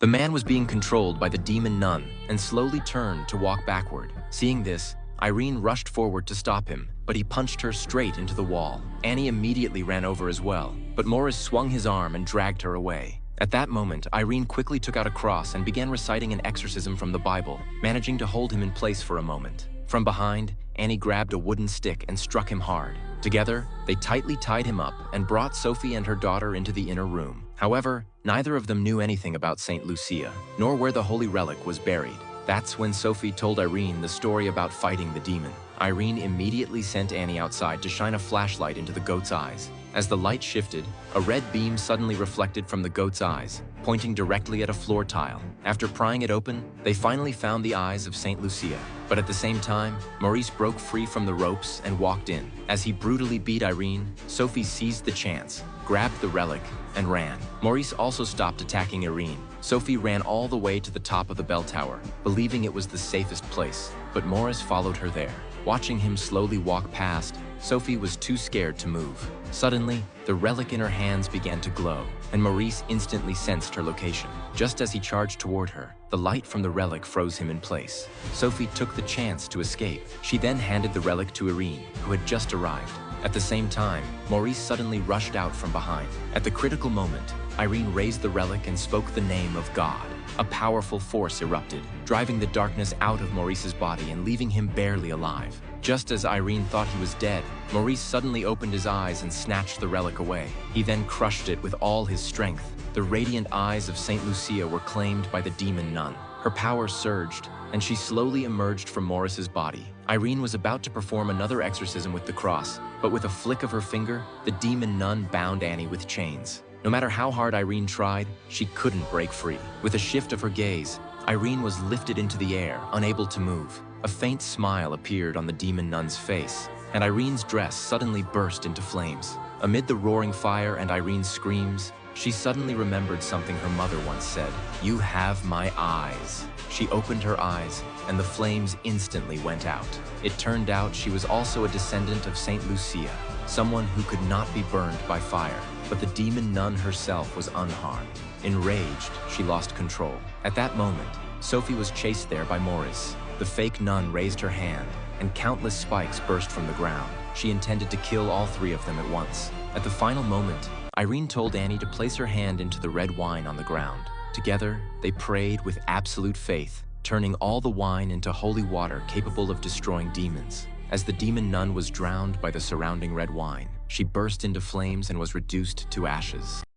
The man was being controlled by the demon nun and slowly turned to walk backward. Seeing this, Irene rushed forward to stop him, but he punched her straight into the wall. Annie immediately ran over as well, but Morris swung his arm and dragged her away. At that moment, Irene quickly took out a cross and began reciting an exorcism from the Bible, managing to hold him in place for a moment. From behind, Annie grabbed a wooden stick and struck him hard. Together, they tightly tied him up and brought Sophie and her daughter into the inner room. However, neither of them knew anything about Saint Lucia, nor where the holy relic was buried. That's when Sophie told Irene the story about fighting the demon. Irene immediately sent Annie outside to shine a flashlight into the goat's eyes. As the light shifted, a red beam suddenly reflected from the goat's eyes, pointing directly at a floor tile. After prying it open, they finally found the eyes of Saint Lucia. But at the same time, Maurice broke free from the ropes and walked in. As he brutally beat Irene, Sophie seized the chance, grabbed the relic, and ran. Maurice also stopped attacking Irene. Sophie ran all the way to the top of the bell tower, believing it was the safest place, but Maurice followed her there. Watching him slowly walk past, Sophie was too scared to move. Suddenly, the relic in her hands began to glow, and Maurice instantly sensed her location. Just as he charged toward her, the light from the relic froze him in place. Sophie took the chance to escape. She then handed the relic to Irene, who had just arrived. At the same time, Maurice suddenly rushed out from behind. At the critical moment, Irene raised the relic and spoke the name of God. A powerful force erupted, driving the darkness out of Maurice's body and leaving him barely alive. Just as Irene thought he was dead, Maurice suddenly opened his eyes and snatched the relic away. He then crushed it with all his strength. The radiant eyes of Saint Lucia were claimed by the demon nun. Her power surged, and she slowly emerged from Maurice's body. Irene was about to perform another exorcism with the cross, but with a flick of her finger, the demon nun bound Annie with chains. No matter how hard Irene tried, she couldn't break free. With a shift of her gaze, Irene was lifted into the air, unable to move. A faint smile appeared on the demon nun's face, and Irene's dress suddenly burst into flames. Amid the roaring fire and Irene's screams, she suddenly remembered something her mother once said. "You have my eyes." She opened her eyes, and the flames instantly went out. It turned out she was also a descendant of Saint Lucia, someone who could not be burned by fire. But the demon nun herself was unharmed. Enraged, she lost control. At that moment, Sophie was chased there by Maurice. The fake nun raised her hand, and countless spikes burst from the ground. She intended to kill all three of them at once. At the final moment, Irene told Annie to place her hand into the red wine on the ground. Together, they prayed with absolute faith, turning all the wine into holy water capable of destroying demons. As the demon nun was drowned by the surrounding red wine, she burst into flames and was reduced to ashes.